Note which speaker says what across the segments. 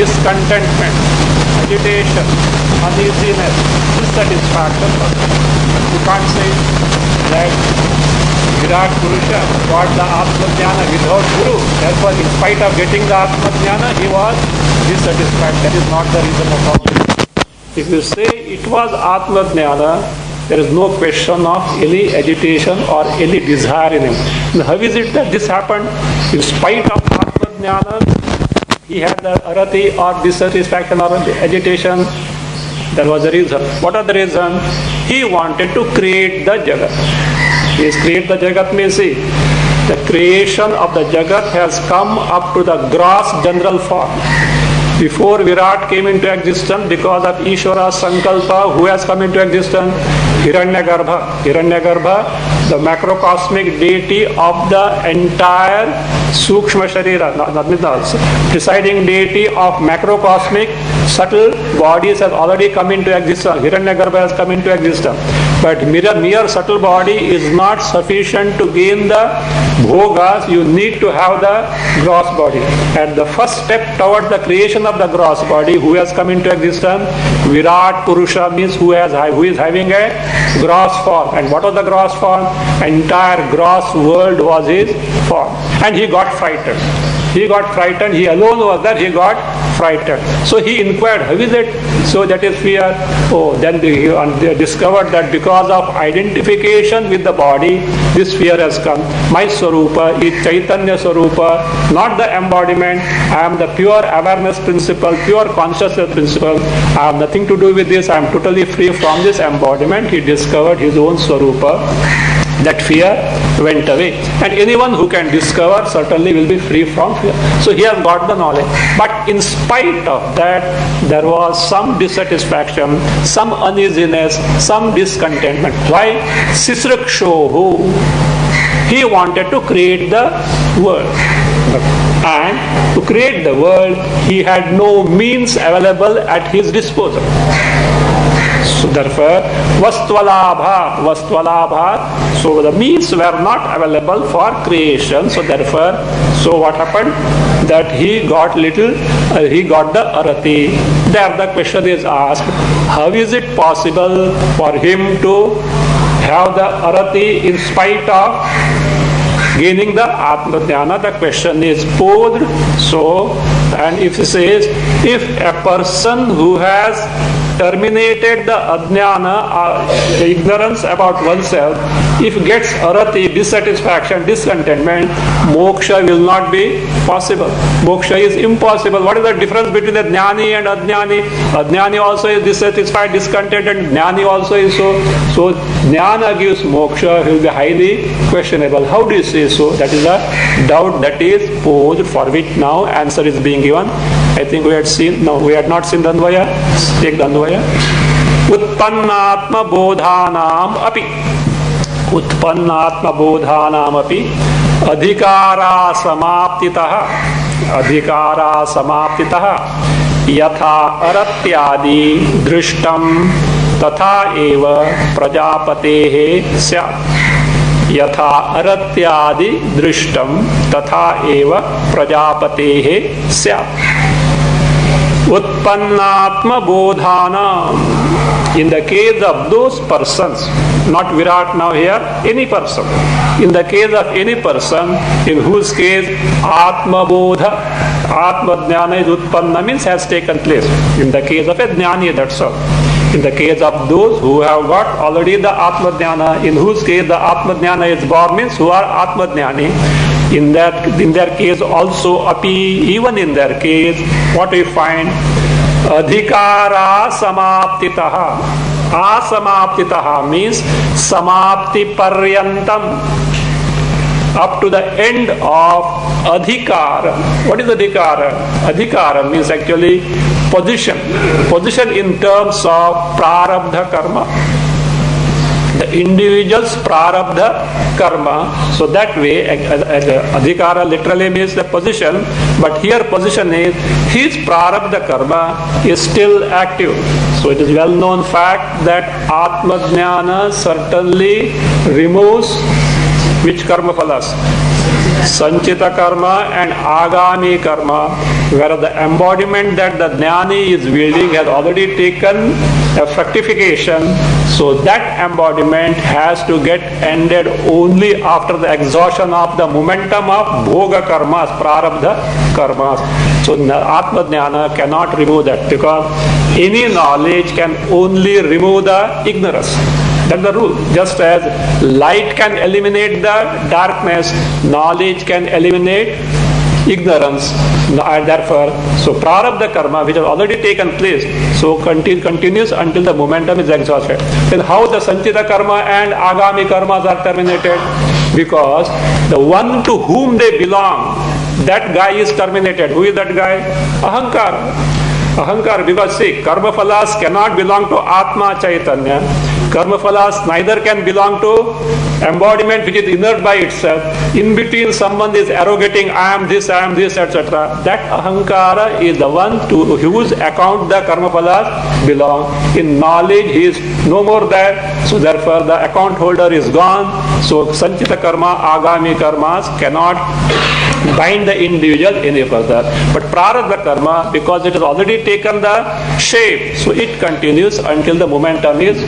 Speaker 1: discontentment, agitation, uneasiness, dissatisfaction. You can't say that Virat Purusha got the Atma-jnana without Guru. Therefore, in spite of getting the Atma-jnana, he was dissatisfied. That is not the reason of all this. If you say it was Atma-jnana, there is no question of any agitation or any desire in him. And how is it that this happened? In spite of Atma-jnana, he had the arati or dissatisfaction or agitation. There was a reason. What are the reason? He wanted to create the Jagat. He is create the Jagat means see, the creation of the Jagat has come up to the gross general form. Before Virat came into existence, because of Ishvara's Sankalpa, who has come into existence? Hiranyagarbha. Hiranyagarbha, the macrocosmic deity of the entire Sukshma Sharira, presiding deity of macrocosmic subtle bodies has already come into existence. Hiranyagarbha has come into existence. But mere subtle body is not sufficient to gain the bhogas. You need to have the gross body. And the first step toward the creation of the gross body, who has come into existence? Virat Purusha means who is having a gross form. And what was the gross form? Entire gross world was his form. And he got frightened. He got frightened. He alone was there. He got frightened. So he inquired, how is it? So that is fear. Oh, then they discovered that because of identification with the body, this fear has come. My Swarupa is Chaitanya Swarupa, not the embodiment. I am the pure awareness principle, pure consciousness principle. I have nothing to do with this. I am totally free from this embodiment. He discovered his own Swarupa. That fear went away. And anyone who can discover certainly will be free from fear. So he has got the knowledge. But in spite of that, there was some dissatisfaction, some uneasiness, some discontentment. Why? Sisrakshohu. He wanted to create the world. And to create the world, he had no means available at his disposal. So therefore, Vastvalaabha, so the means were not available for creation. So therefore, so what happened? That he got the arati. There the question is asked, how is it possible for him to have the arati in spite of gaining the Atma Jnana. The question is posed. So, and if it says, if a person who has terminated the ajnana, the ignorance about oneself, if gets arati, dissatisfaction, discontentment, moksha will not be possible. Moksha is impossible. What is the difference between the jnani and ajnani? Ajnani also is dissatisfied, discontented, and jnani also is so. So jnana gives moksha, will be highly questionable. How do you say so? That is a doubt that is posed, for which now answer is being given. I think we had seen, no, we had not seen Dandvaya. Take Dandvaya. Utpannatma bodhanam api. Utpannatma bodhanam api. Adhikara samaptitaha. Adhikara samaptitaha. Yatha aratyadi drishtam tatha eva prajapatehe syat. यथा अरत्यादि दृष्टम तथा एव प्रजापतेः स्यात् उत्पन्नात्म बोधानाम. In the case of those persons, not Virat now here, any person, in the case of any person in whose case Atma Bodha, Atma Jnana is Utpanna, means has taken place. In the case of a Jnani, that's all. In the case of those who have got already the Atma Jnana, in whose case the Atma Jnana is born, means who are Atma Jnani, in their case also, api, even in their case, what we find? Adhikara samaptitaha. Asamaptitaha means samapti paryantam. Up to the end of adhikara. What is adhikara? Adhikara means actually position. Position in terms of prarabdha karma. The individual's prarabdha karma. So that way, adhikara literally means the position, but here position is his prarabdha karma is still active. So it is well known fact that Atma Jnana certainly removes which karma phalas? Sanchita karma and agami karma, where the embodiment that the jnani is wielding has already taken a fructification. So that embodiment has to get ended only after the exhaustion of the momentum of bhoga karmas, prarabdha karmas. So Atma Jnana cannot remove that, because any knowledge can only remove the ignorance. That's the rule. Just as light can eliminate the darkness, knowledge can eliminate ignorance. And therefore, so prarabdha karma, which has already taken place, so continues until the momentum is exhausted. Then how the sanchita karma and agami karmas are terminated? Because the one to whom they belong, that guy is terminated. Who is that guy? Ahankara. Ahankar, because see, karma phalas cannot belong to Atma Chaitanya. Karma phalas neither can belong to embodiment which is inert by itself. In between someone is arrogating, I am this, etc. That ahankara is the one to whose account the karma phalas belong. In knowledge he is no more there, so therefore the account holder is gone. So sanchita karma, agami karmas cannot bind the individual any further. But prarabdha karma, because it has already taken the shape, so it continues until the momentum is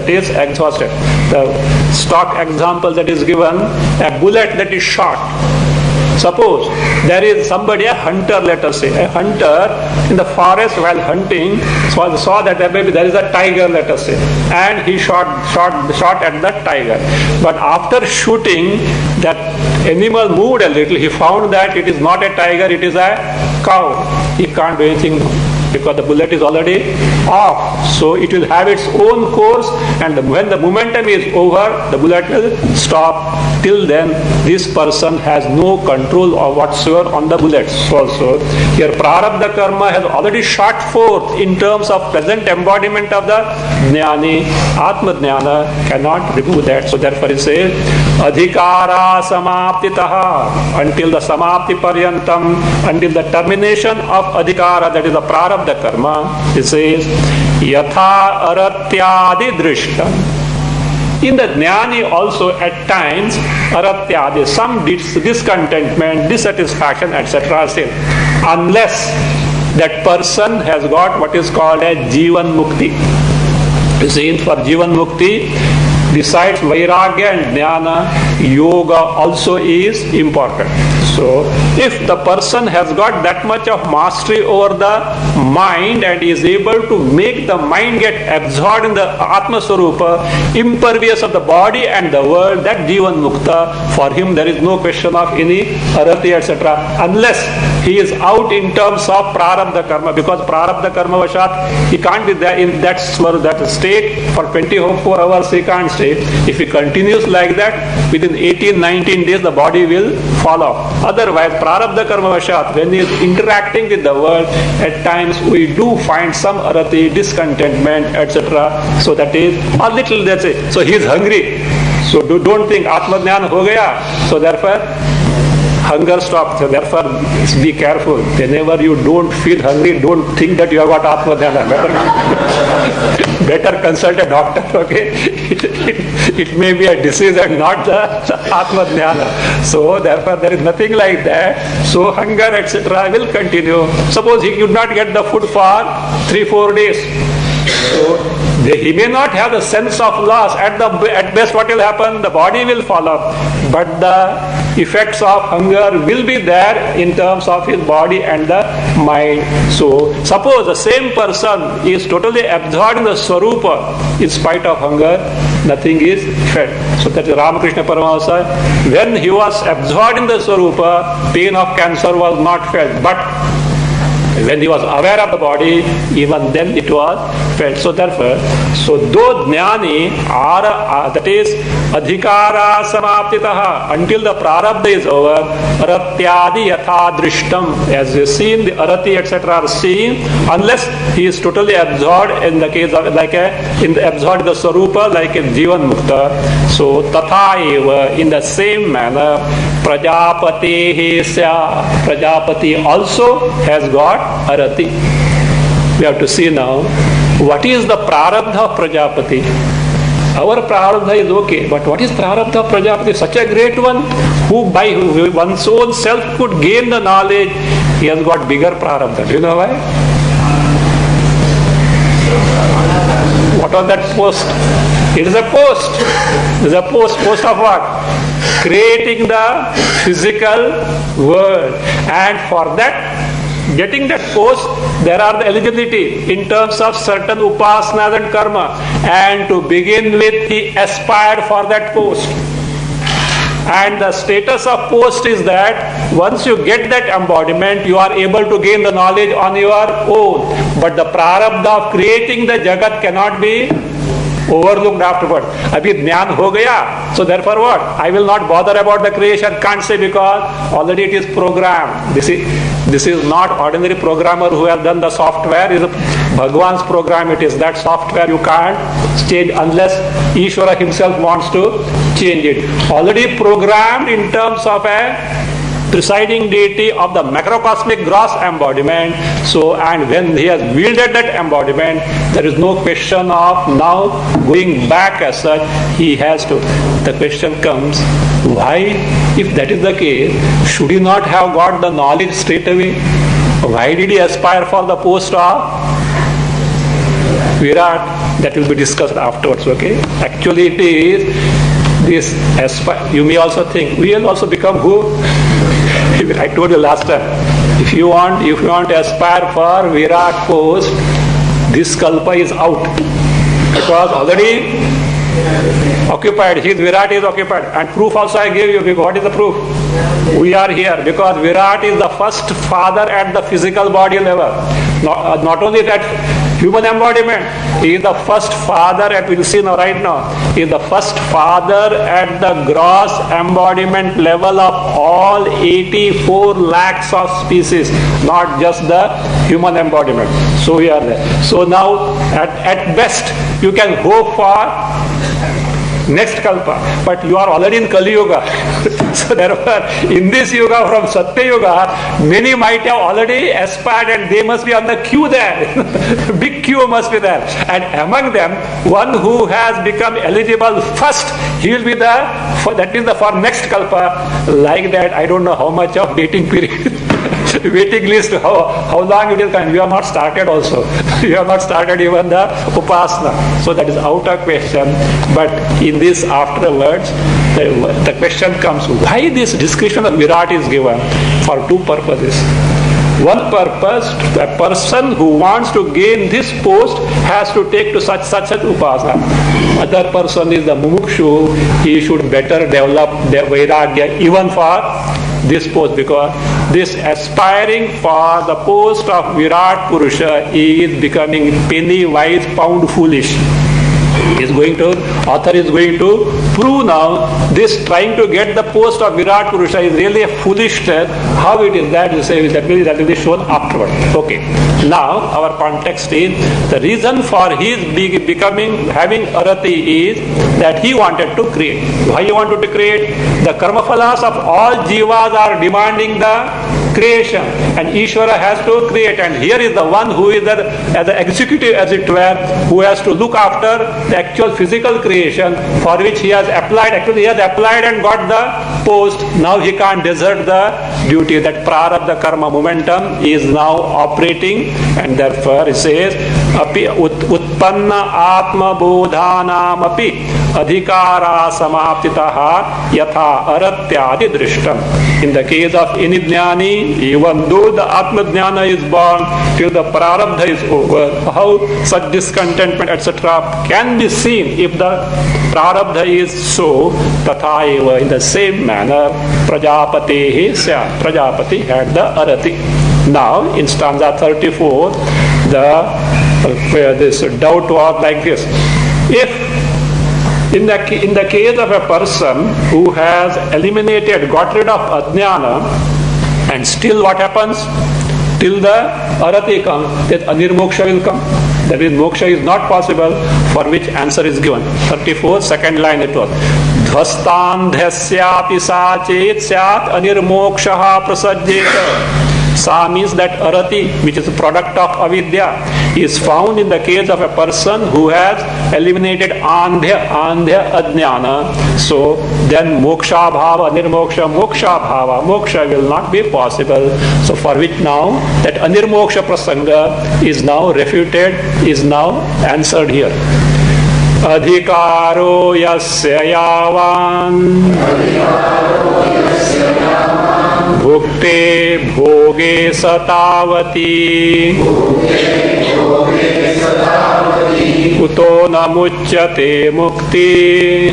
Speaker 1: exhausted. The stock example that is given, a bullet that is shot. Suppose there is somebody, a hunter, let us say, a hunter in the forest while hunting, saw that maybe there is a tiger, let us say, and he shot at that tiger. But after shooting, that animal moved a little. He found that it is not a tiger, it is a cow. He can't do anything because the bullet is already off. So it will have its own course, and when the momentum is over, the bullet will stop. Till then, this person has no control or whatsoever on the bullets. Also, here prarabdha karma has already shot forth in terms of present embodiment of the jnani. Atma jnana cannot remove that. So therefore it says, adhikara samaptitaha, until the samapti paryantam, until the termination of adhikara, that is the prarabdha karma, it says, yatha aratyadi drishtam. In the jnani also at times, aratyadi, some discontentment, dissatisfaction, etc. are seen, unless that person has got what is called a jivan mukti. You see, for jivan mukti, Besides Vairagya and Jnana, Yoga also is important. So, if the person has got that much of mastery over the mind and is able to make the mind get absorbed in the Atma Swarupa, impervious of the body and the world, that Jivan Mukta, for him there is no question of any arati, etc. Unless he is out in terms of Prarabdha Karma, because Prarabdha Karma Vashat, he can't be there in that state for 24 hours, he can't stay. If he continues like that, within 18-19 days the body will fall off. Otherwise, Prarabdha Karma Vashat, when he is interacting with the world, at times we do find some arati, discontentment, etc. So that is a little, that's it. So he is hungry. So don't think Atma Jnana ho gaya. So therefore, hunger stops. So therefore, be careful. Whenever you don't feel hungry, don't think that you have got Atma Jnana. Better consult a doctor, okay? It may be a disease and not the Atma Jnana. So therefore, there is nothing like that. So hunger, etc. will continue. Suppose he could not get the food for 3-4 days. So he may not have the sense of loss. At best, what will happen? The body will fall off. But the effects of hunger will be there in terms of his body and the mind. So suppose the same person is totally absorbed in the Swarupa, in spite of hunger, nothing is felt. So that is Ramakrishna Paramahansa. When he was absorbed in the Swarupa, pain of cancer was not felt. But when he was aware of the body, even then it was felt. So therefore, though jnani are, that is adhikara samaptitaha, until the prarabdha is over, aratyadi yatha drishtam, as we see in the arati, etc. are seen, unless he is totally absorbed in the case of absorbed in the Swarupa, like in Jivan Mukta. So tatha eva, in the same manner, Prajapati also has got arati. We have to see now, what is the prarabdha of Prajapati? Our prarabdha is okay, but what is prarabdha of Prajapati? Such a great one, who by one's own self could gain the knowledge, he has got bigger prarabdha. Do you know why? What was that post? It is a post. It is a post. Post of what? Creating the physical world. And for that, getting that post, there are the eligibility in terms of certain upasanas and karma. And to begin with, he aspired for that post. And the status of post is that once you get that embodiment, you are able to gain the knowledge on your own. But the prarabdha of creating the jagat cannot be overlooked afterward. Abhi jnana ho gaya, so therefore what? I will not bother about the creation, can't say, because already it is programmed. This is not ordinary programmer who has done the software. It is Bhagwan's program. It is that software you can't change unless Ishvara himself wants to change it. Already programmed in terms of a presiding deity of the macrocosmic gross embodiment. So, and when he has wielded that embodiment, there is no question of now going back as such. He has to. The question comes, why, if that is the case, should he not have got the knowledge straight away? Why did he aspire for the post of Virat? That will be discussed afterwards, okay? Actually it is this aspire. You may also think, we will also become who? I told you last time, if you want to aspire for Virat post, this kalpa is out. It was already occupied. His Virat is occupied. And proof also I gave you. What is the proof? We are here because Virat is the first father at the physical body level. Not only that human embodiment, he is the first father at, we'll see now right now, he is the first father at the gross embodiment level of all 84 lakhs of species, not just the human embodiment. So we are there. So now at best you can hope for next kalpa, but you are already in Kali Yuga. So therefore, in this Yuga, from Satya Yuga, many might have already aspired and they must be on the queue there. Big queue must be there. And among them, one who has become eligible first, he will be that is the for next kalpa. Like that, I don't know how much of waiting period waiting list, how long it will come. We have not started also. We have not started even the upasana. So that is out of question. But in this afterwards, the question comes, why this description of Virat is given? For two purposes. One purpose, a person who wants to gain this post has to take to such upasana. Other person is the mumukshu, he should better develop the vairagya even for this post, because this aspiring for the post of Virat Purusha is becoming penny wise, pound foolish. Author is going to prove now this trying to get the post of Virat Purusha is really a foolishness. How it is that will be shown afterward. Okay. Now our context is the reason for his having arati is that he wanted to create. Why he wanted to create? The karma phalas of all jivas are demanding the creation, and Ishvara has to create, and here is the one who is as the executive, as it were, who has to look after the actual physical creation for which he has applied. Actually, he has applied and got the post. Now he can't desert the duty. That prarabdha karma momentum is now operating, and therefore he says, api utpanna atma bodhanam api adhikara samaptitaha yatha aratyadi drishtam. In the case of any jnani, even though the atma jnana is born, till the prarabdha is over, how such discontentment, etc., can be seen if the prarabdha is so. Tatha eva, in the same manner, prajapati had the arati. Now, in stanza 34, this doubt was like this: if in the case of a person who has got rid of ajnana, and still what happens? Till the arati comes, that anirmoksha will come. That is, moksha is not possible, for which answer is given. 34, second line it was. Dhvastandhasyapi sa chet syat anirmokshaha prasajjeta. Sa means that arati, which is a product of avidya, is found in the case of a person who has eliminated andhya ajnana. So then moksha bhava, nirmoksha, moksha bhava, moksha will not be possible. So for which now that anirmoksha prasanga is now refuted, is now answered here. Adhikaro yasya yavan bhukte bhoge satavati kuto namuchyate mukti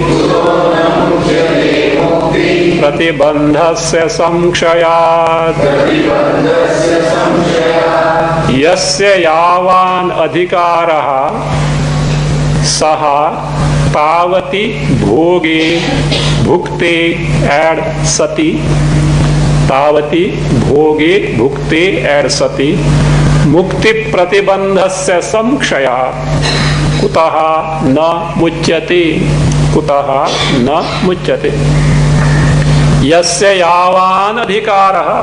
Speaker 1: pratibandhasya samkshayat yasya yavan adhikaraha saha tavati bhoge bhukte add sati tavati bhoge bhukte add sati mukti pratibandhasya samkshaya kutaha na muchyate yasya yavan adhikaraha.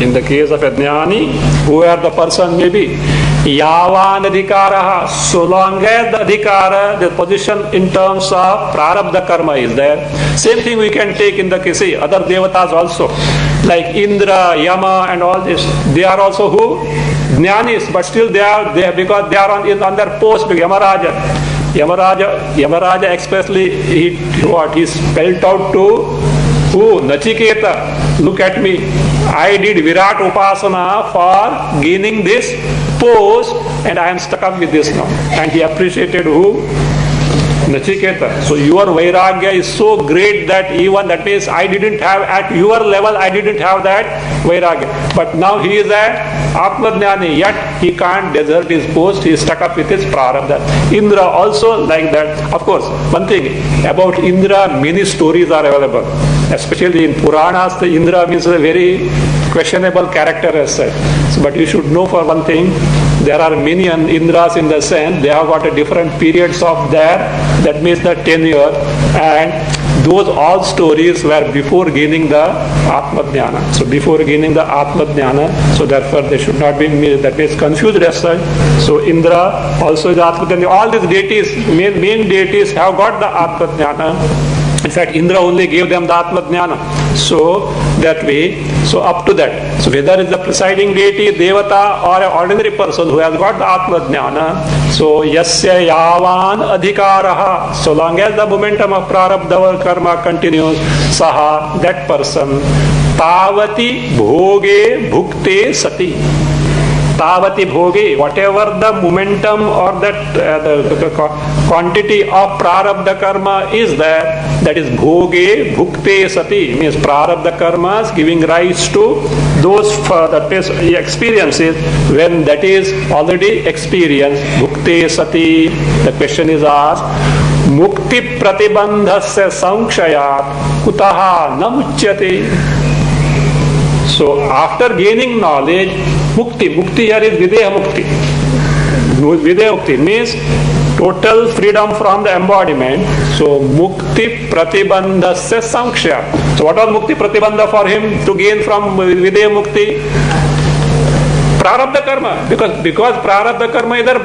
Speaker 1: In the case of a jnani, whoever the person may be, yavan adhikaraha, so long as the adhikara, the position in terms of prarabdha karma is there. Same thing we can take in the case of other devatas also, like Indra, Yama and all this. They are also who? Jnanis, but still they are there because they are on their post. Yamaraja expressly he spelled out to who? Nachiketa, look at me. I did Virat Upasana for gaining this post, and I am stuck up with this now. And he appreciated who? Nachiketa. So your vairagya is so great that even that means I didn't have at your level, I didn't have that vairagya. But now he is a Atmajnani, yet he can't desert his post, he is stuck up with his prarabdha. Indra also like that. Of course, one thing about Indra, many stories are available. Especially in Puranas, the Indra means a very questionable character as such. So, but you should know for one thing, there are many Indras in the sense they have got a different periods of their, that means the tenure, and those all stories were before gaining the Atmajnana. So before gaining the Atmajnana, so therefore they should not be, that means confused as such. So Indra also is Atmajnana. All these deities, main deities have got the Atmajnana. fact, Indra only gave them the Atma Jnana. So that way, so up to that. So whether it's the presiding deity, Devata, or an ordinary person who has got the Atma Jnana, so yasya yavan adhikaraha, so long as the momentum of prarabdha karma continues, saha, that person, tavati bhoge bhukte sati. Tavati bhoge, whatever the momentum or that the quantity of prarabdha karma is there, that is bhoge bhukte sati, means prarabdha karmas giving rise to those experiences when that is already experienced. Bhukte sati, the question is asked, mukti pratibandhasya sankshayat kutaha na muchyate. So after gaining knowledge, mukti here is videha mukti. Videha mukti means total freedom from the embodiment. So mukti pratibandhasya sankshya. So what was mukti pratibandha for him to gain from videha mukti? Prarabdha karma, because prarabdha karma is there,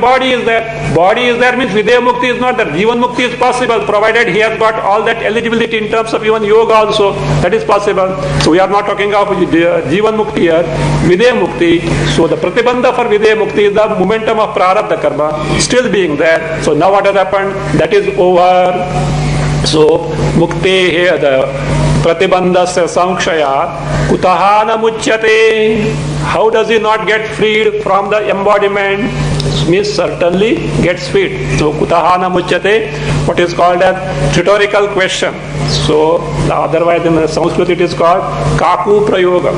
Speaker 1: body is there means videha mukti is not there. Jivan mukti is possible provided he has got all that eligibility in terms of even yoga also, that is possible. So we are not talking of jivan mukti here, videha mukti. So the pratibandha for videha mukti is the momentum of prarabdha karma still being there. So now what has happened, that is over. So mukte here, the pratibandhasya sankshaya kutaha na muchyate. How does he not get freed from the embodiment? Means certainly gets freed. So kutaha na muchyate, what is called as rhetorical question. So otherwise in Sanskrit it is called kaku prayoga.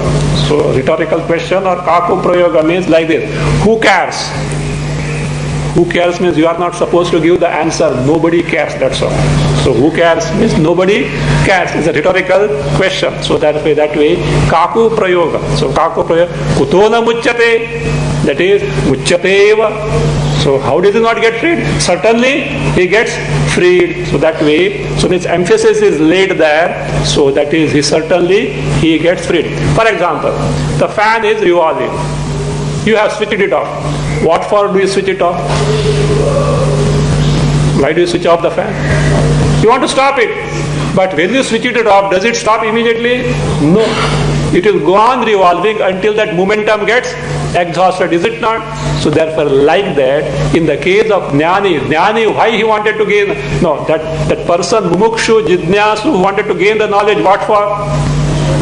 Speaker 1: So rhetorical question or kaku prayoga means like this: who cares? Who cares means you are not supposed to give the answer. Nobody cares, that's all. So who cares means nobody cares. It's a rhetorical question. So that way, kaku prayoga. So kaku prayoga, kutona muchyate, that is muchyateva. So how does he not get freed? Certainly he gets freed. So that way, so this emphasis is laid there. So that is, he gets freed. For example, the fan is revolving. You have switched it off. What for do you switch it off? Why do you switch off the fan? You want to stop it. But when you switch it off, does it stop immediately? No. It will go on revolving until that momentum gets exhausted, is it not? So therefore, like that, in the case of Jnani, why he wanted to gain? No, that person, Mumukshu, Jidnyasu, who wanted to gain the knowledge, what for?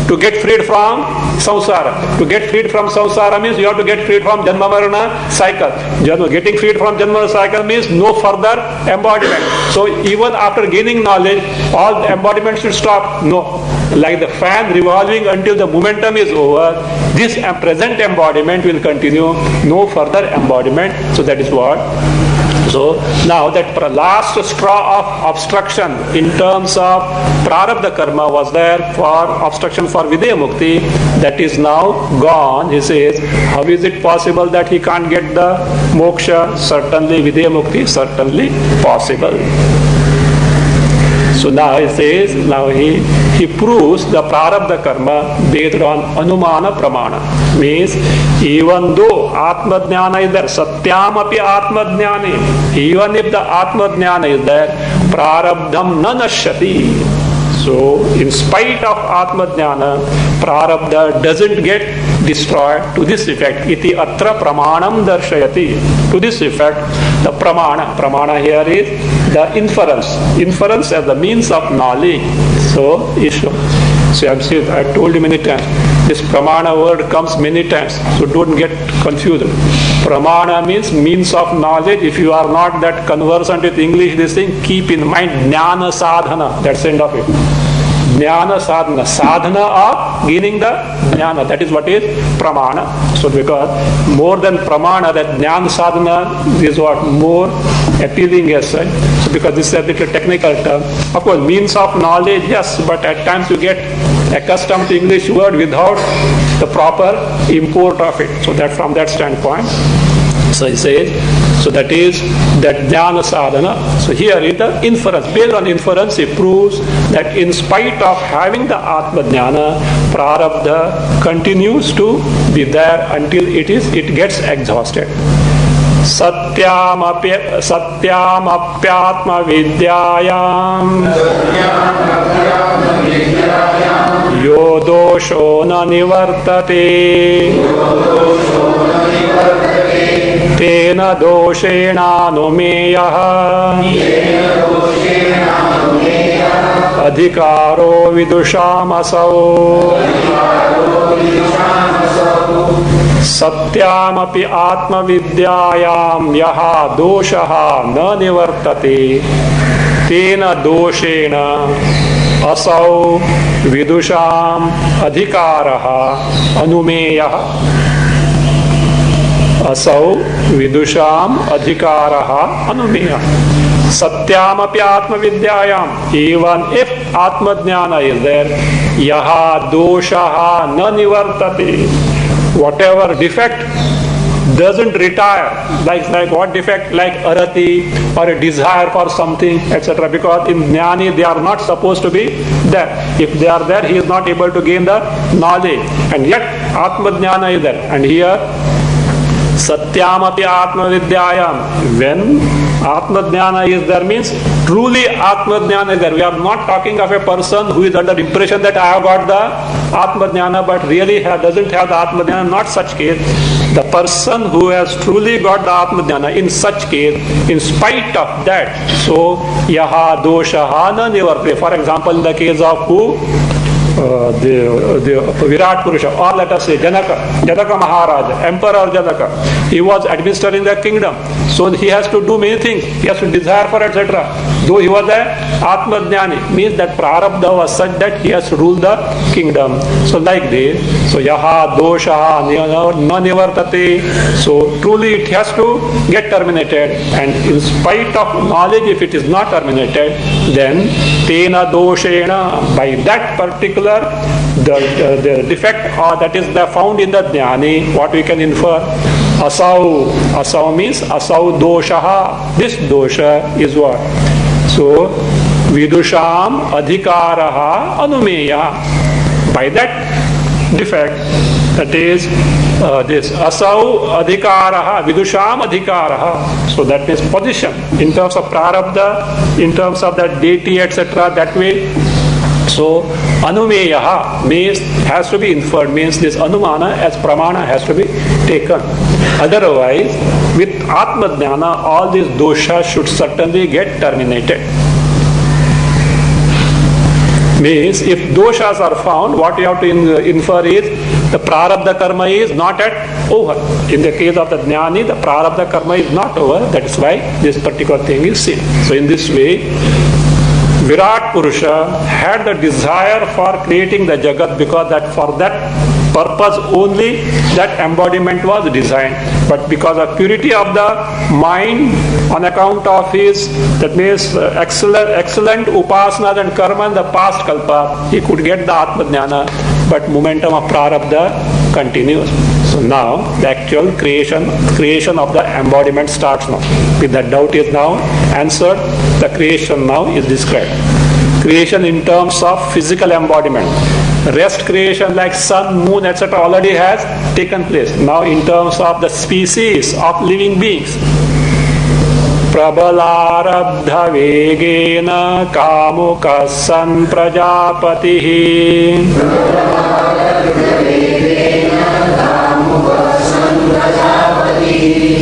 Speaker 1: To get freed from samsara. To get freed from samsara means you have to get freed from janma marana cycle. Getting freed from janma marana cycle means no further embodiment. So even after gaining knowledge, all the embodiment should stop. No. Like the fan revolving until the momentum is over, this present embodiment will continue, no further embodiment. So that is what. So now that last straw of obstruction in terms of prarabdha karma was there for obstruction for videha mukti, that is now gone. He says, how is it possible that he can't get the moksha? Certainly videha mukti, certainly possible. So now he says, now he proves the prarabdha karma based on anumana pramana. Means even though atma jnana is there, satyam api atma jnane, even if the atma jnana is there, prarabdham na nashyati. So in spite of atma jnana, prarabdha doesn't get destroyed. To this effect, iti atra pramanam darshayati. To this effect, the pramana here is the inference as the means of knowledge. So I told you many times, this pramana word comes many times, so don't get confused. Pramana means means of knowledge. If you are not that conversant with English, this thing, keep in mind jnana sadhana, that's the end of it. Jnana sadhana, sadhana of gaining the jnana, that is what is pramana. So because more than pramana, that jnana sadhana is what more appealing as such. So because this is a little technical term. Of course, means of knowledge, yes, but at times you get accustomed to English word without the proper import of it. So that from that standpoint, so he says, so that is that jnana sadhana. So here is the inference. Based on inference, he proves that in spite of having the atma jnana, prarabdha continues to be there until it gets exhausted. सत्यामप्यात्मविद्यायाम् यो दोषो न निवर्तते तेन दोषेणानुमेयः अधिकारो विदुषामसौ सत्यामपि आत्मविद्यायां यः दोषः न निवर्तते तेन दोषेण असौ विदुषाम् अधिकारः अनुमेयः असौ विदुषाम् अधिकारः अनुमेयः सत्यामपि आत्मविद्यायाम even if आत्मज्ञान is there यह दोषः न निवर्तते whatever defect doesn't retire like what defect like arati or a desire for something etc because in jnani they are not supposed to be there if they are there he is not able to gain the knowledge and yet atmajnana is there and here Satyamapi Atmavidyayam. When Atmajnana is there means truly Atmajnana is there. We are not talking of a person who is under impression that I have got the Atmajnana but really doesn't have the Atmajnana. Not such case. The person who has truly got the Atmajnana in such case, in spite of that, so Yaha Doshaha na Nivarte. For example, in the case of who? The Virat Purusha, or let us say Janaka Maharaj, Emperor Janaka. He was administering the kingdom, so he has to do many things. He has to desire for etc. Though he was a Atmajnani, means that Prarabdha was such that he has to rule the kingdom. So like this, so Yaha Doshaha na Nivartate. So truly it has to get terminated, and in spite of knowledge, if it is not terminated, then Tena Doshena, by that particular the defect that is found in the jnani, what we can infer, asau means asau doshaha, this dosha is what? So vidusham adhikaraha anumeya, by that defect, that is this asau adhikaraha, vidusham adhikaraha, so that means position in terms of prarabdha, in terms of that deity etc, that way. So anumeyaha means has to be inferred, means this anumana as pramana has to be taken. Otherwise, with atmajnana, all these doshas should certainly get terminated. Means if doshas are found, what you have to infer is the prarabdha karma is not at over. In the case of the jnani, the prarabdha karma is not over. That is why this particular thing is seen. So in this way, Virat Purusha had the desire for creating the Jagat because that for that purpose only that embodiment was designed. But because of purity of the mind, on account of his, that means excellent upasana and karma in the past kalpa, he could get the Atmajnana, but momentum of prarabdha continues. So now the actual creation of the embodiment starts now. With that doubt is now answered, the creation now is described. Creation in terms of physical embodiment. Rest creation like sun, moon, etc. already has taken place. Now in terms of the species of living beings. Prabalarabdha vegena kamukasan prajapatihi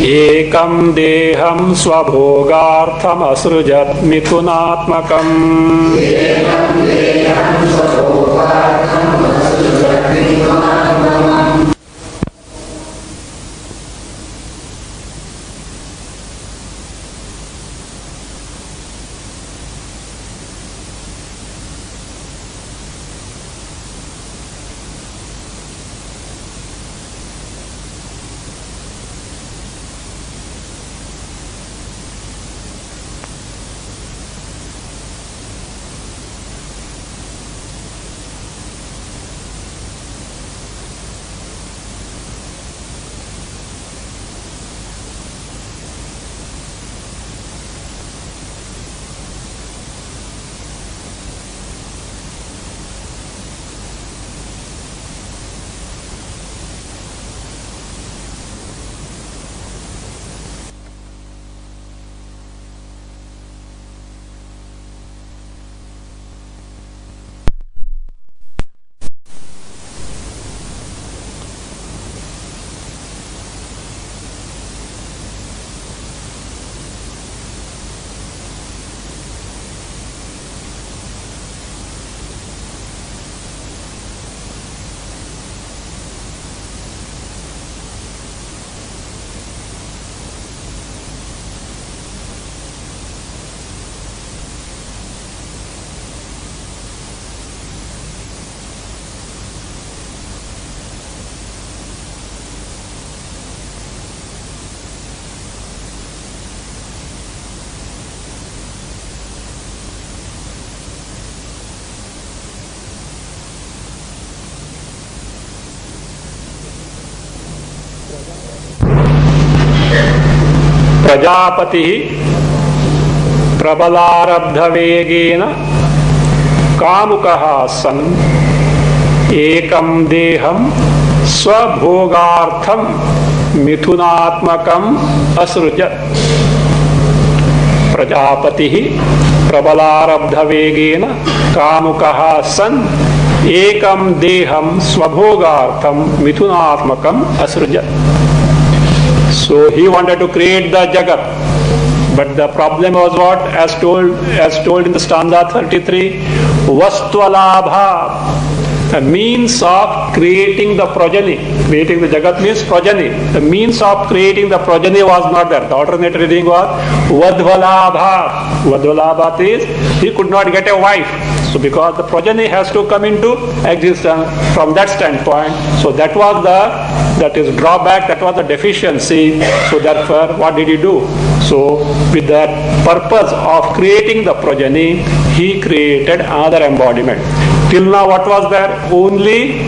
Speaker 1: ekam deham svabhogartham asrujat mithunatmakam. Prajapati प्रबलारब्ध वेगेन कामुकः सन् एकं देहं स्वभोगार्थं मिथुनात्मकम् असृजत्। प्रजापति प्रबलारब्ध वेगेन कामुकः सन् एकं देहं स्वभोगार्थं मिथुनात्मकम् असृजत्। So he wanted to create the Jagat, but the problem was what? As told in the stanza 33, Vastvalaabha, the means of creating the progeny. Creating the Jagat means progeny. The means of creating the progeny was not there. The alternate reading was Vadvalabha. Vadvalabha is he could not get a wife. So because the progeny has to come into existence from that standpoint, so that was the drawback, that was the deficiency. So therefore, what did he do? So with the purpose of creating the progeny, he created another embodiment. Till now what was there? Only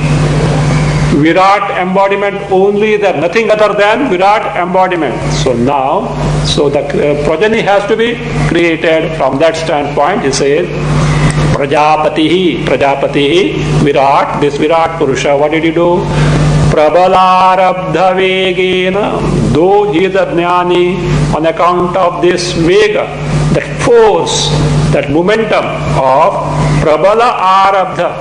Speaker 1: Virat embodiment, only there, nothing other than Virat embodiment. So now, the progeny has to be created from that standpoint. He says, Prajapati, Virat, this Virat Purusha, what did he do? Prabalarabdha vegena, though he is a jnani, on account of this vega, that force, that momentum of Prabala Arabdha.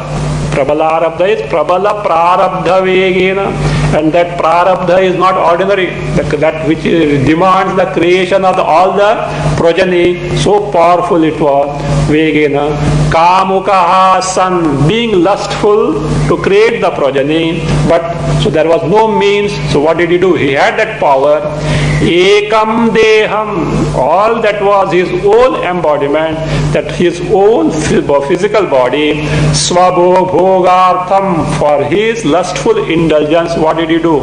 Speaker 1: Prabala Arabdha is Prabala Prarabdha vegena, and that Prarabdha is not ordinary, that which demands the creation of all the progeny, so powerful it was. Vegena, Kamukaha san, being lustful to create the progeny, but so there was no means. So what did he do? He had that power. Ekam deham, all that was his own embodiment, that his own physical body, swabho bhogartham, for his lustful indulgence, what did he do?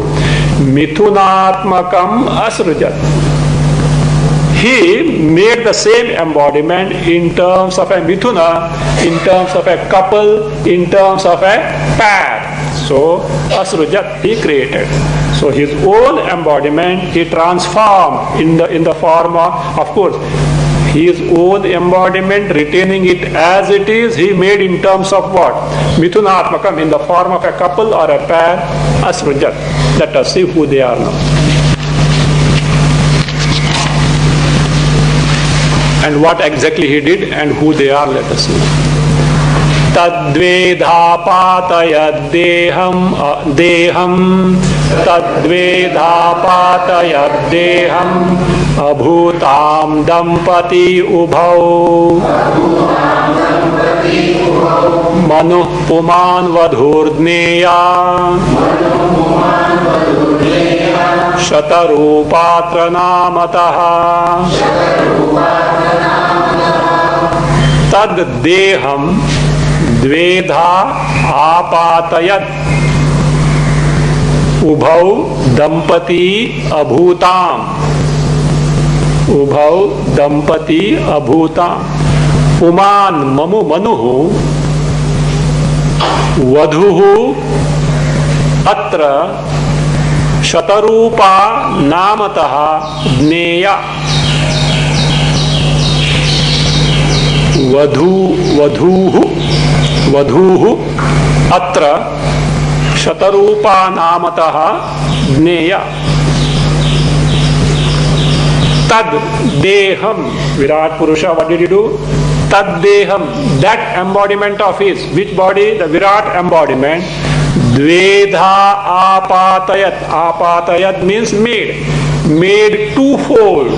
Speaker 1: Mithunatmakam asrujat. He made the same embodiment in terms of a mithuna, in terms of a couple, in terms of a pair. So asrujat, he created. So his own embodiment he transformed in the form of course, his own embodiment, retaining it as it is, he made in terms of what? Mithunatmakam, in the form of a couple or a pair, asrujat. Let us see who they are now. And what exactly he did and who they are, let us see. Tadvedhapatayadeham tadvedhapatayadeham abhutam dampati ubhau manuh puman vadhurdneya Shatarupatra namataha Tad deham dvedha apatayat Ubhau dampati abhutam Ubhau dampati abhutam Puman mamu manuhu Vadhuhu atra Shatarupa namataha jneya Vadhuhu atra Shatarupa namataha jneya Tad deham, Virat Purusha, what did he do? Tad deham, that embodiment of his, which body? The Virat embodiment. Dvedha apatayat. Apatayat means made twofold.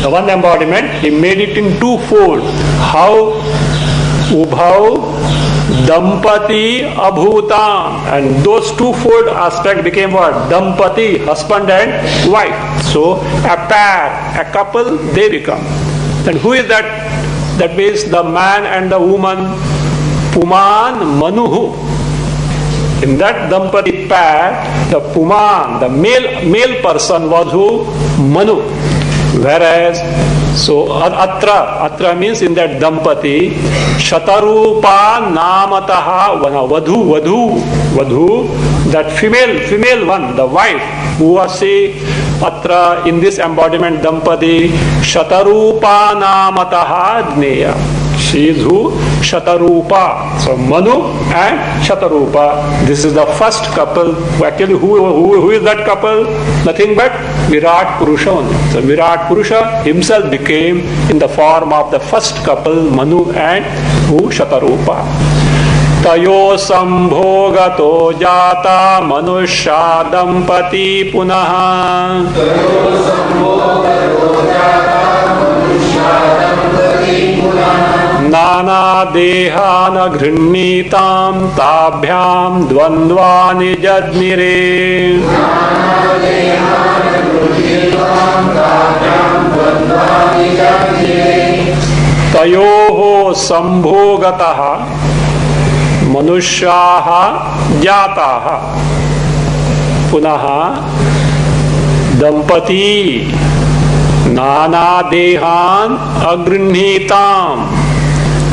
Speaker 1: The one embodiment, he made it in twofold. How? Ubhau dampati abhutam. And those twofold aspect became what? Dampati, husband and wife. So a pair, a couple, they become. Then who is that? That means the man and the woman. Puman manuhu. In that Dampati pair, the Puman, the male person was who? Manu. Whereas, so atra means in that dampati, Shatarupa namataha vadhu, that female one, the wife, who was say atra in this embodiment dampati, Shatarupa namataha jneya. She is who? Shatarupa. So Manu and Shatarupa. This is the first couple. Actually, who is that couple? Nothing but Virat Purusha only. So Virat Purusha himself became in the form of the first couple, Manu and who? Shatarupa. Tayo sambhogato jata manusya dampati punaha. Tayo sambhogato jata manusya dampati punaha. Nana dehana ghrinitam tabhyam dvandvani jadnire. Nana dehana ghrinitam tabhyam dvandvani jadnire. Tayoho sambhogataha manusyaha jataha punaha dampati nana dehan agrinhitam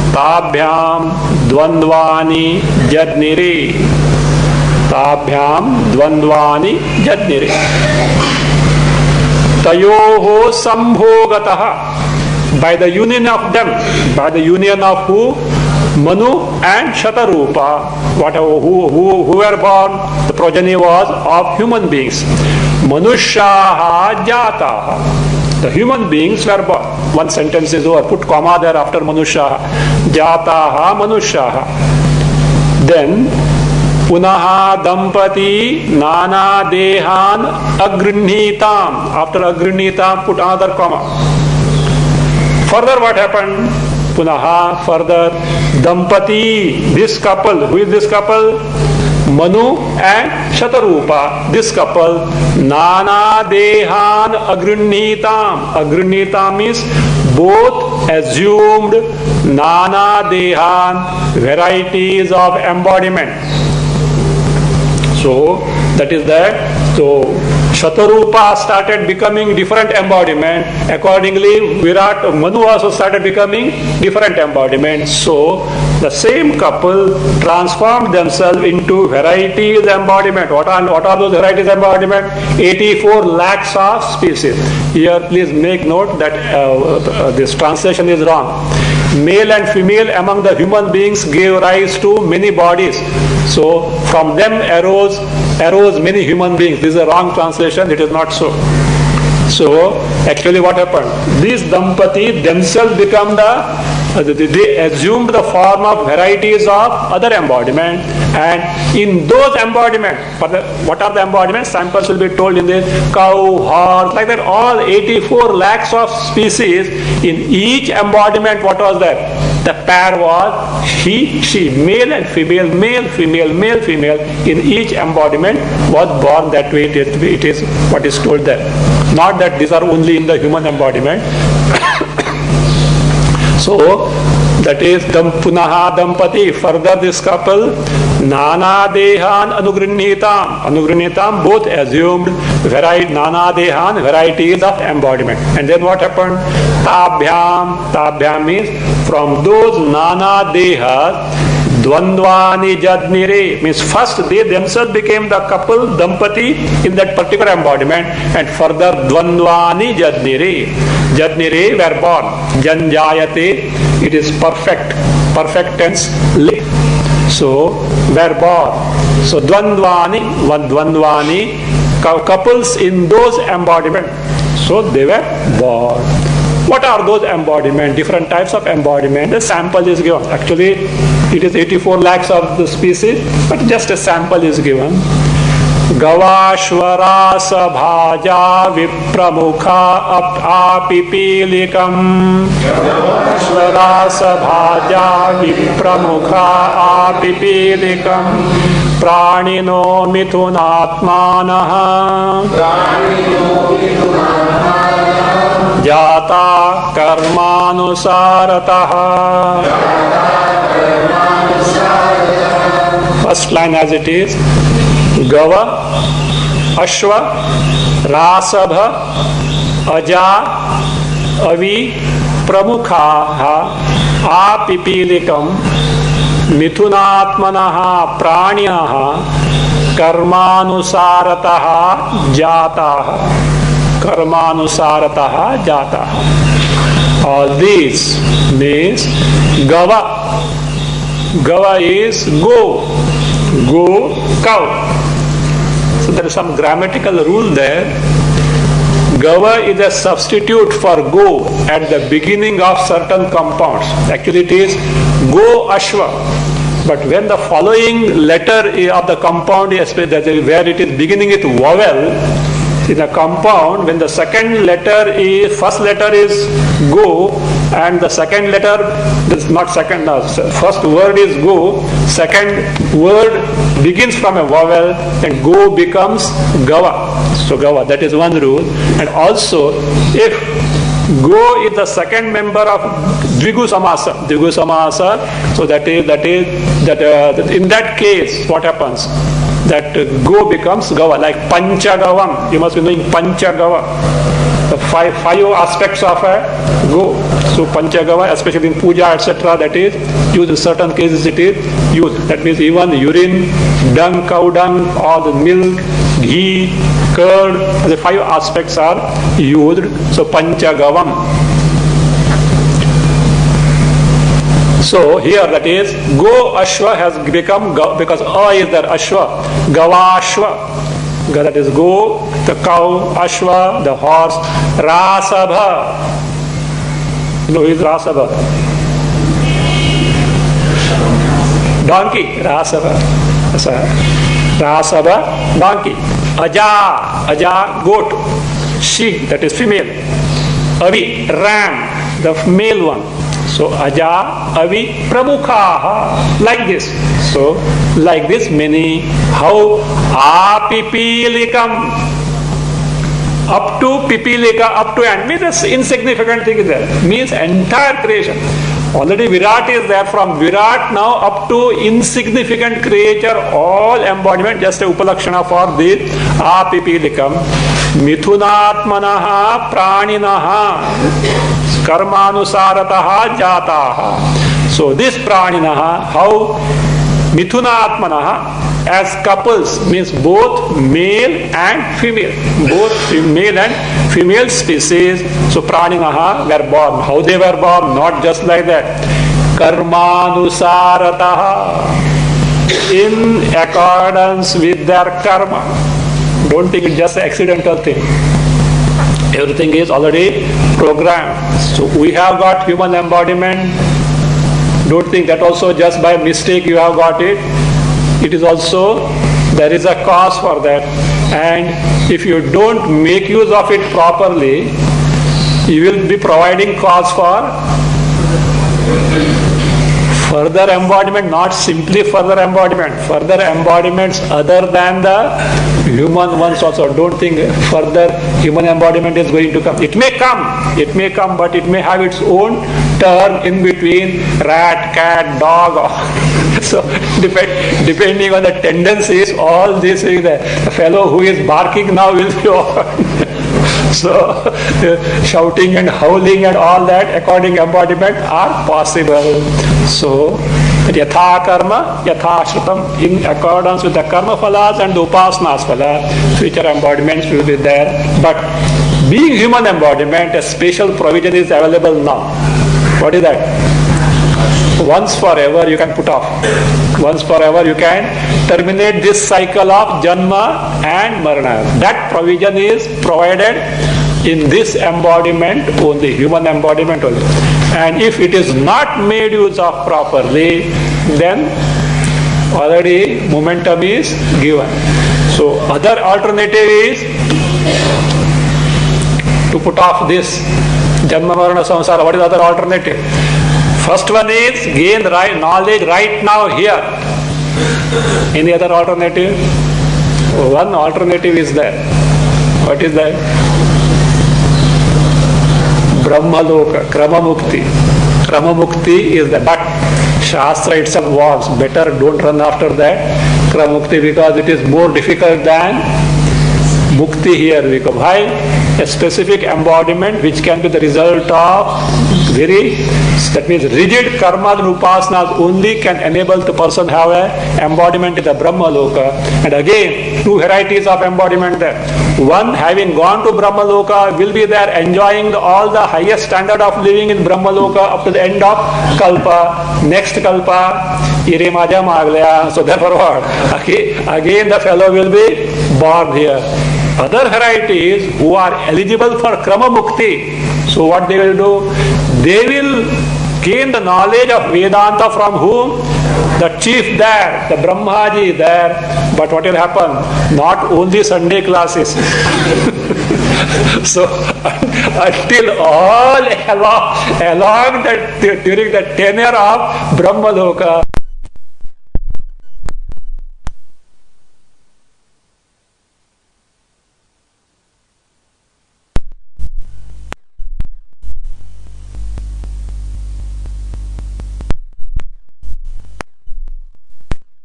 Speaker 1: ताभ्याम द्वंद्वानि जदनिरे. ताभ्याम द्वंद्वानि जदनिरे. तयोः संभोगतः, by the union of them, by the union of who? Manu and Shatarupa, whatever who were born, the progeny was of human beings. Manusyaha jataha. The human beings were born. One sentence is over. Put comma there after Manusyaha. Jataha Manusyaha. Then Punaha Dampati Nana Dehan Agrinhitam. After Agrinhitam, put another comma. Further, what happened? Punaha, further, Dampati, this couple. Who is this couple? Manu and Shatarupa, this couple, Nana Dehan Agrinhitam. Agrinhitam means both assumed Nana Dehan, varieties of embodiment. So that is that. So Shatarupa started becoming different embodiment. Accordingly, Manu also started becoming different embodiment. So the same couple transformed themselves into varieties embodiment. What are those varieties embodiment? 84 lakhs of species. Here, please make note that this translation is wrong. Male and female among the human beings gave rise to many bodies. So from them arose many human beings. This is a wrong translation. It is not so. So actually what happened? These Dampati themselves become they assumed the form of varieties of other embodiment, and in those embodiment, what are the embodiments? Samples will be told in the cow, horse, like that, all 84 lakhs of species. In each embodiment, what was there? The pair was he, she, male and female, male, female, male, female. In each embodiment was born that way. It is what is told there. Not that these are only in the human embodiment. So that is Punaha Dampati. Further, this couple, Nana Dehan Anugrinhitam, both assumed Nana Dehan, varieties of embodiment. And then what happened? Tabhyam means from those Nana Dehas, Dvandvani Jadnire, means first they themselves became the couple Dampati in that particular embodiment, and further Dvandvani Jadnire. Jadnire were born. Janjayate, it is perfect tense. So were born. So Dvandvani, couples in those embodiment. So they were born. What are those embodiment? Different types of embodiment. A sample is given. Actually, it is 84 lakhs of the species, but just a sample is given. Gavashvara sabhaja vipramukha apipilikam. Gavashvara sabhaja vipramukha apipilikam. Pranino mithunatmanaha. Jata karmanusarataha. First line as it is. Gava, Ashva, Rasabha, अजा अवि प्रमुखाः आपिपीलिकं मिथुनात्मनः प्राणिनः कर्मानुसारतः जाताः कर्मानुसारतः जाताः. All these means gava. Gava is go, cow. So there is some grammatical rule there. Gava is a substitute for go at the beginning of certain compounds. Actually it is go ashwa. But when the following letter of the compound is where it is beginning with vowel, in a compound, when the second letter is, first letter is go, and the second letter, this not second, first word is go, second word begins from a vowel, and go becomes gava. So gava, that is one rule. And also, if go is the second member of Dvigu Samasa, so that in that case, what happens? That go becomes gava, like panchagavam. You must be knowing panchagava, the five aspects of a go. So panchagava, especially in puja, etc., that is used in certain cases. It is used. That means even urine, dung, cow dung, all the milk, ghee, curd, the five aspects are used. So panchagavam. So here that is go ashwa has become because a is there ashwa, gavashwa. That is go, the cow, ashwa, the horse, rasabha. No, is rasabha. Donkey, rasabha. Rasabha, donkey. Aja, goat. She, that is female. Avi, ram, the male one. So aja, avi, pramukhaha, like this. So like this many, how apipilikam, up to pipilika, up to and means this insignificant thing is there, means entire creation. Already Virat is there, from Virat now up to insignificant creature, all embodiment, just a upalakshana for the apipilikam. Mithunatmanaha praninaha karmanusarataha jataha. So this praninaha, how mithunatmanaha, as couples, means both male and female, both male and female species. So praninaha were born. How they were born? Not just like that. Karmanusarataha, in accordance with their karma. Don't think it's just an accidental thing. Everything is already programmed. So we have got human embodiment. Don't think that also just by mistake you have got it. It is also, there is a cause for that. And if you don't make use of it properly, you will be providing cause for further embodiment, not simply further embodiment, further embodiments other than the human ones also. Don't think further human embodiment is going to come. It may come, but it may have its own turn in between rat, cat, dog. So depending on the tendencies, all these things, the fellow who is barking now will be so shouting and howling and all that according embodiment are possible. So yatha karma, yatha shrutam, in accordance with the karma phalas and the upasanas phalas, future embodiments will be there. But being human embodiment, a special provision is available now. What is that? Once forever you can put off. Once forever you can terminate this cycle of janma and marana. That provision is provided in this embodiment only, human embodiment only. And if it is not made use of properly, then already momentum is given. So other alternative is to put off this janma marana samsara. What is other alternative? First one is gain right knowledge right now here. Any other alternative? One alternative is there. What is that? Brahmaloka, Kramamukti. Kramamukti is that. But Shastra itself warns, better don't run after that Kramamukti, because it is more difficult than Mukti here we come. Why? A specific embodiment which can be the result of that means rigid karma and upasanas only can enable the person have a embodiment in the Brahma Loka. And again, two varieties of embodiment there. One, having gone to Brahma Loka, will be there enjoying all the highest standard of living in Brahma Loka up to the end of Kalpa. Next Kalpa, Ire Maja Maglaya. So therefore what? Again the fellow will be born here. Other varieties who are eligible for Krama Mukti, so what they will do? They will gain the knowledge of Vedanta from whom? The chief there, the Brahmaji there. But what will happen? Not only Sunday classes. So until all along during the tenure of Brahmaloka,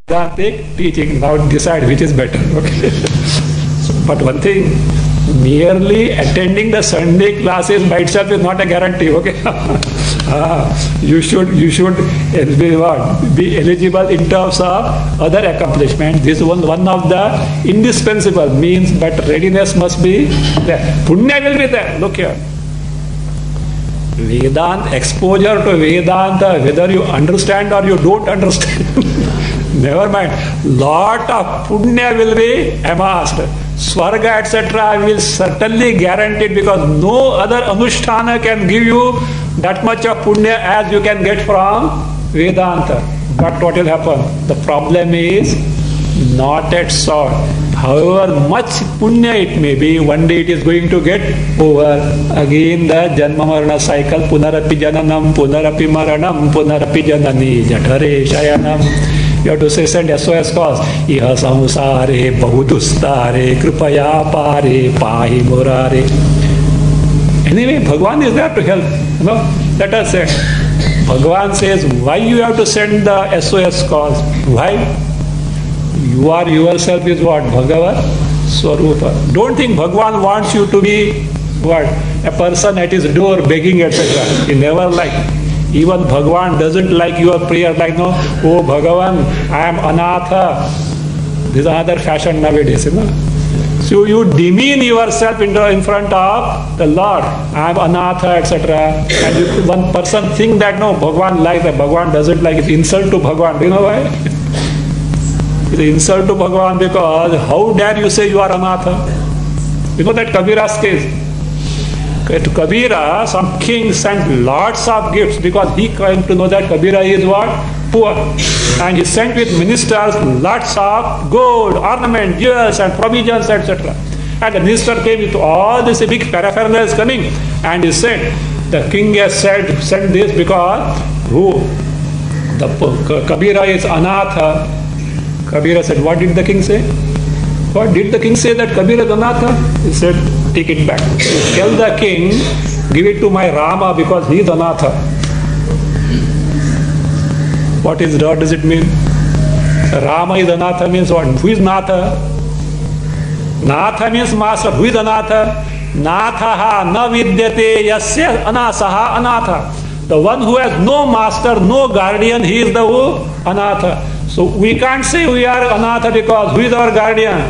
Speaker 1: Vedantic teaching, now decide which is better. Okay. But one thing, merely attending the Sunday classes by itself is not a guarantee. Okay. You should be eligible in terms of other accomplishments. This is one of the indispensable means, but readiness must be there. Punya will be there. Look here. Vedanta, exposure to Vedanta, whether you understand or you don't understand, never mind, lot of punya will be amassed. Swarga, etc. will certainly guaranteed, because no other anushtana can give you that much of punya as you can get from Vedanta. But what will happen? The problem is not at sought. However much punya it may be, one day it is going to get over. Again the janma marana cycle, punarapi jananam, punarapi maranam, punarapi janani, jatare shayanam. You have to say, send SOS calls. Iha samsare, bahudustare, kripaya pare, pahi murare. Anyway, Bhagavan is there to help. You know, let us say. Bhagavan says, why you have to send the SOS calls? Why? You are yourself is what? Bhagavan Swarupa. Don't think Bhagavan wants you to be what? A person at his door begging, etc. He never liked. Even Bhagavan doesn't like your prayer, like, no, oh Bhagavan, I am anatha. This is another fashion nowadays, you know. So you demean yourself in front of the Lord. I am anatha, etc. And one person think that, no, Bhagavan likes that. Bhagavan doesn't like it. Insult to Bhagavan. Do you know why? It's an insult to Bhagavan, because how dare you say you are anatha? You know that Kabira's case? To Kabira, some king sent lots of gifts, because he came to know that Kabira is what? Poor. And he sent with ministers lots of gold, ornament, jewels and provisions, etc. And the minister came with all this big paraphernalia is coming, and he said, the king has sent this because the Kabira is anatha. Kabira said, what did the king say? What did the king say that Kabira is anatha? He said, take it back. Tell the king, give it to my Rama because he is anatha. What does it mean? Rama is anatha means what? Who is natha? Natha means master. Who is anatha? Nathaha na vidyate yasya anasaha anatha. The one who has no master, no guardian, he is the who? Anatha. So we can't say we are anatha because who is our guardian?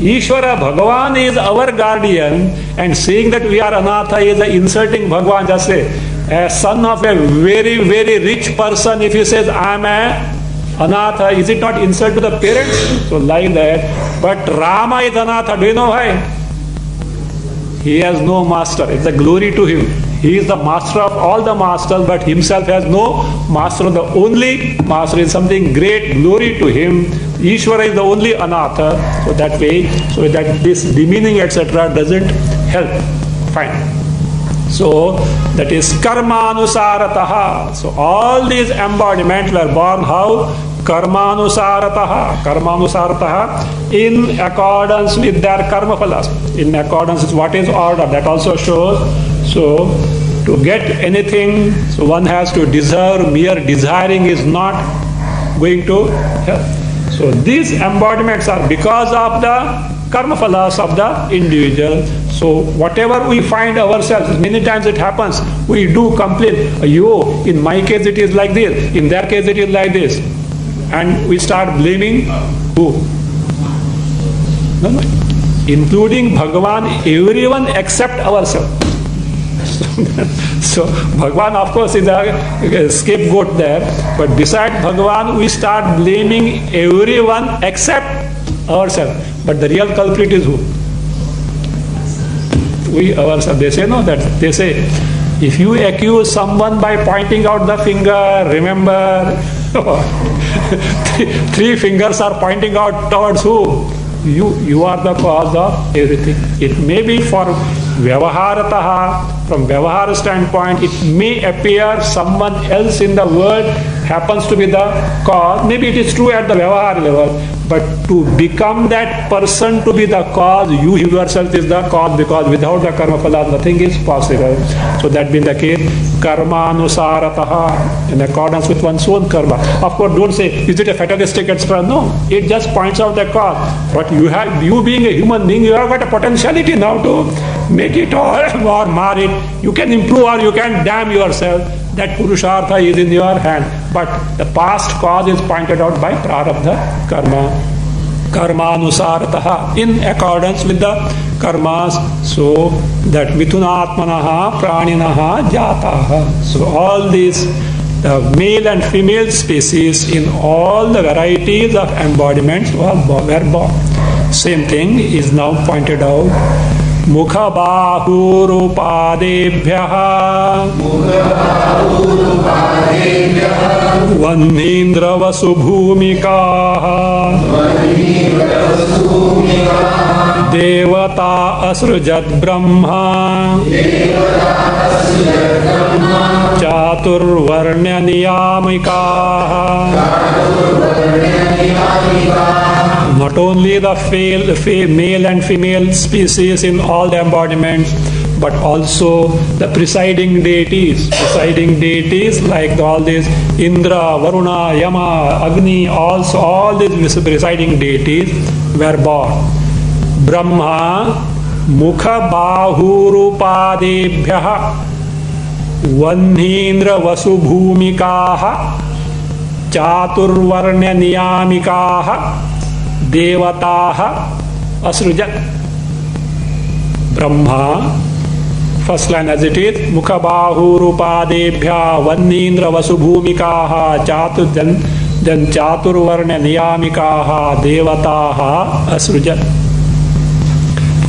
Speaker 1: Ishvara, Bhagavan is our guardian, and saying that we are anatha is insulting Bhagavan. Just say, a son of a very, very rich person, if he says, I am a anatha, is it not insult to the parents? So like that. But Rama is anatha. Do you know why? He has no master. It's a glory to him. He is the master of all the masters, but himself has no master. The only master is something great, glory to him. Ishvara is the only anatha. So that way, so that this demeaning, etc. doesn't help. Fine. So that is karmanusarataha. So all these embodiments were born how? Karmanusarataha. Karmanusarataha, in accordance with their karma phalas. In accordance with what is order. That also shows. So to get anything, so one has to deserve. Mere desiring is not going to help. So these embodiments are because of the karma phalas of the individual. So whatever we find ourselves, many times it happens, we do complain, yo, in my case it is like this, in their case it is like this. And we start blaming who? No, no. Including Bhagavan, everyone except ourselves. So Bhagavan of course is a scapegoat there, but beside Bhagavan we start blaming everyone except ourselves. But the real culprit is who? We ourselves. They say no, that they say if you accuse someone by pointing out the finger, remember three fingers are pointing out towards who? You are the cause of everything. It may be for Vyavaharataha, from Vyavahara standpoint, it may appear someone else in the world happens to be the cause. Maybe it is true at the Vyavahara level, but to become that person to be the cause, you yourself is the cause, because without the karma phala, nothing is possible. So that being the case, karma anusarataha, in accordance with one's own karma. Of course, don't say, is it a fatalistic etc. No, it just points out the cause. But you being a human being, you have got a potentiality now to make it or mar it. You can improve or you can damn yourself. That purushartha is in your hand. But the past cause is pointed out by prarabdha karma. Karma anusarataha, in accordance with the karmas. So that mithunatmanaha praninaha jataha. So all these, the male and female species in all the varieties of embodiments were born. Same thing is now pointed out. Mukha bahurupādebhyah Vannindra vasubhumikāh Devata asrujat brahma Chaturvarnya niyamikāh. Not only the male and female species in all the embodiments, but also the presiding deities. Presiding deities like all these Indra, Varuna, Yama, Agni, also all these presiding deities were born. Brahma Mukha Bahurupādebhyah Vannindra Vasubhumikāh Chaturvarnya niyamikāh Devataha asrujat. Brahma, first line as it is, Mukha Bahurupādebhyah Vannindra Vasubhumikāh then Chaturvarnya niyamikāh Devataha asrujat.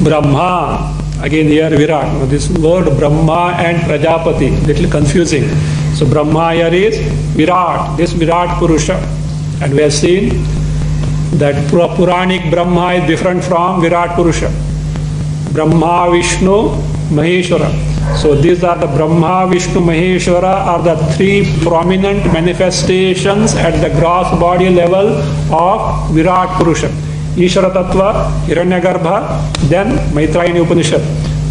Speaker 1: Brahma, again here Virat. This word Brahma and Prajapati, little confusing. So Brahma here is Virat, this Virat Purusha. And we have seen that Puranic Brahma is different from Virat Purusha. Brahma, Vishnu, Maheshwara. So these are the Brahma, Vishnu, Maheshwara are the three prominent manifestations at the gross body level of Virat Purusha. Ishvara Tattva, Hiranyagarbha, then Maitrayani Upanishad.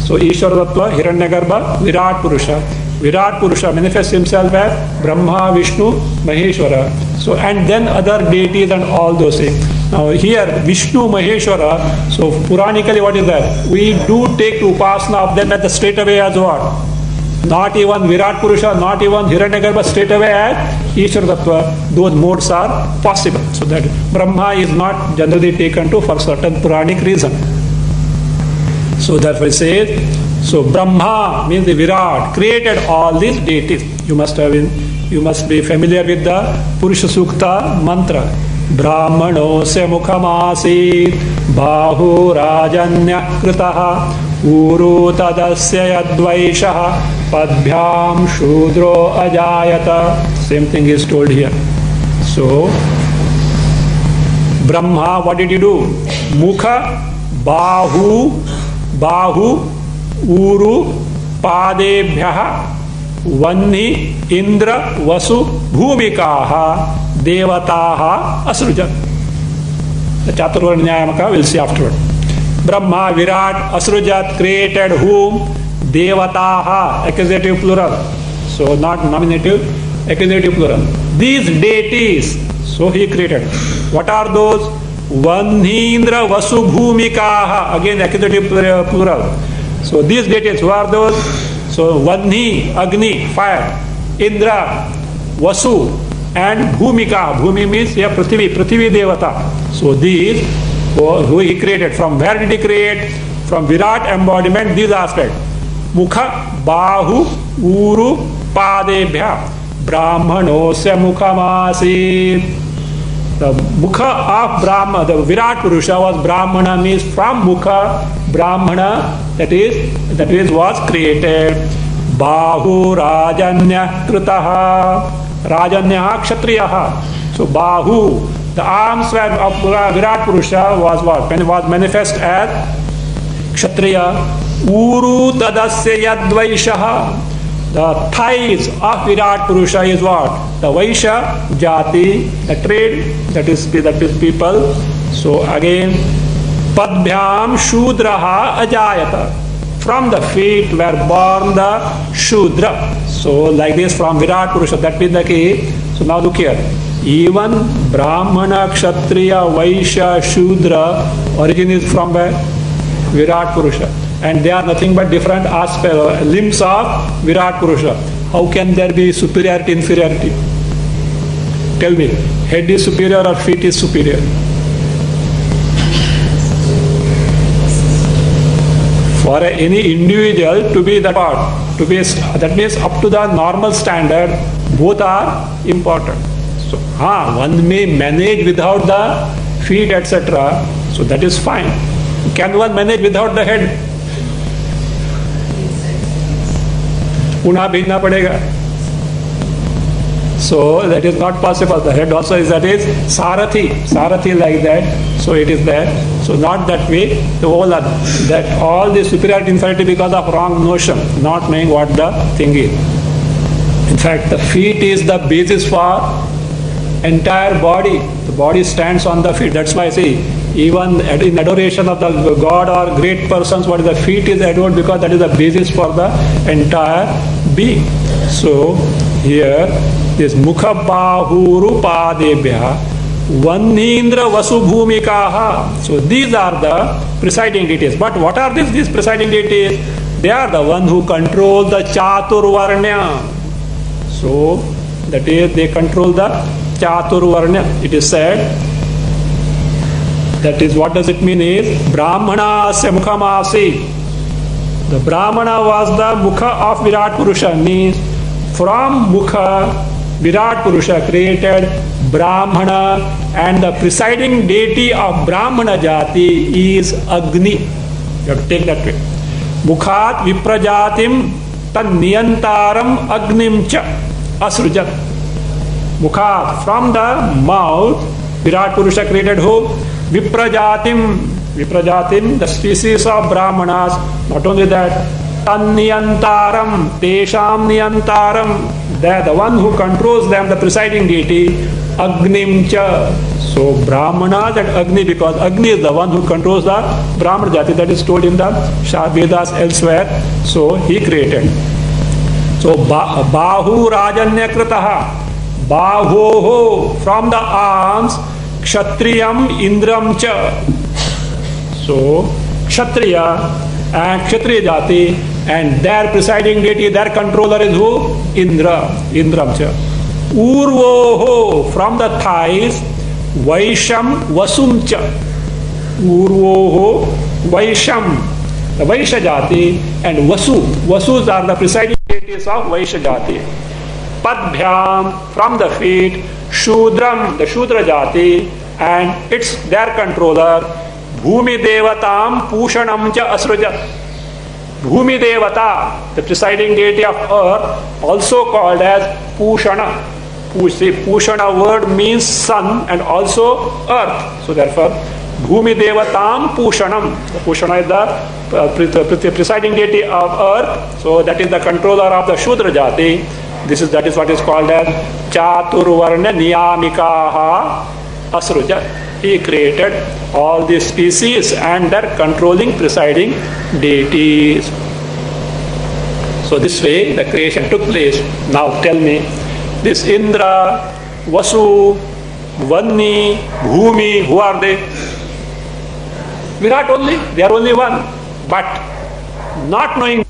Speaker 1: So Ishvara Tattva, Hiranyagarbha, Virat Purusha. Virat Purusha manifests himself as Brahma, Vishnu, Maheshwara. So and then other deities and all those things. Now here Vishnu, Maheshwara, so Puranically what is that? We do take upasana of them at the straight away as what? Not even Virat Purusha, not even Hiranyagarbha, straight away as Ishvara Tattva. Those modes are possible. So that Brahma is not generally taken to for certain Puranic reason. So therefore it says, so Brahma means the Virat created all these deities. You must be familiar with the Purusha Sukta mantra. Brahmano se mukhamasi bahu rajanya kritaha uru tadasya yadvaishaha padbhyam shudro ajayata. Same thing is told here. So Brahma, what did he do? Mukha bahu uru padebhyah vanni indra vasu bhumikaha devataha asrujat. The Chaturvarnya Niyamaka we'll see afterward. Brahma, Virat, Asrujat created whom? Devataha, accusative plural. So not nominative, accusative plural. These deities, so he created. What are those? Vanhindra Vasu Bhumikaha, again accusative plural. So these deities, who are those? So Vanhi, Agni, fire, Indra, Vasu, and Bhumika. Bhumi means here Prithvi Devata. So these, who he created, from where did he create? From Virat embodiment, these aspects. Mukha, Bahu, Uru, Padebhya, Brahmanosya Mukhamasi. The Mukha of Brahma, the Virat Purusha was Brahmana, means from Mukha, Brahmana, that is was created. Bahu Rajanya Kritaha, Rajanya Kshatriyaha. So Bahu, the arms of Virat Purusha was what? When it was manifest as Kshatriya. Uru Tadasya Yadvaishaha. The thighs of Virat Purusha is what? The Vaishya Jati, the trade, that is people. So again, Padbhyam Shudraha Ajayata. From the feet were born the Shudra. So like this, from Virat Purusha, that is the key. So now look here. Even Brahmana, Kshatriya, Vaishya, Shudra, origin is from where? Virat Purusha. And they are nothing but different aspects, limbs of Virat Purusha. How can there be superiority, inferiority? Tell me, head is superior or feet is superior? For any individual to be that part, that means up to the normal standard, both are important. So, one may manage without the feet, etc. So that is fine. Can one manage without the head? पुनः भेजना पड़ेगा. So that is not possible. The head also is, that is Sarathi like that. So it is there. So not that way. The whole that all the superiority inferiority because of wrong notion, not knowing what the thing is. In fact, the feet is the basis for entire body. The body stands on the feet. That's why I say, even in adoration of the God or great persons, what is the feet is adored, because that is the basis for the entire being. So here this Mukha Bahu Rupadebhya Vanindra Vasu Bhumikaha. So these are the presiding deities. But what are these presiding deities? They are the one who control the Chaturvarnya. So that is, they control the Chaturvarnya. It is said, that is, what does it mean is, Brahmana Asya Mukhamasi. The Brahmana was the Mukha of Virat Purusha, means from Mukha, Virat Purusha created Brahmana, and the presiding deity of Brahmana Jati is Agni. You have to take that way. Mukhat Viprajatim Tanniyantaram Agnim Cha Asrujat. Mukhat, from the mouth, Virat Purusha created who? Viprajatim, the species of Brahmanas. Not only that, Tanniyantaram, Tesham Niyantaram, they are the one who controls them, the presiding deity, Agnim Cha. So Brahmanas and Agni, because Agni is the one who controls the Brahmana Jati, that is told in the Vedas elsewhere. So he created. So Bahu Rajanya Kritaha, Bahoho, from the arms, Kshatriyam Indram Cha. So Kshatriya and Kshatriya Jati, and their presiding deity, their controller is who? Indram Cha. Urvoho, from the thighs, Vaisham Vasum Cha. Urvoho Vaisham, the Vaishya Jati, and Vasus are the presiding deities of Vaishya Jati. Padbhyam, from the feet, Shudram, the Shudra Jati, and it's their controller, Bhumi Devatam Pushanam Cha Asrujat. Bhumi Devata, the presiding deity of earth, also called as Pushana. Pushana word means sun and also earth. So therefore, Bhumi Devatam Pushanam. The Pushana is the presiding deity of earth. So that is the controller of the Shudra Jati. That is what is called as Chaturvarna Niyamikaha Asruja. He created all these species and their controlling presiding deities. So this way the creation took place. Now tell me, this Indra, Vasu, Vanni, Bhumi, who are they? Virat only, they are only one. But not knowing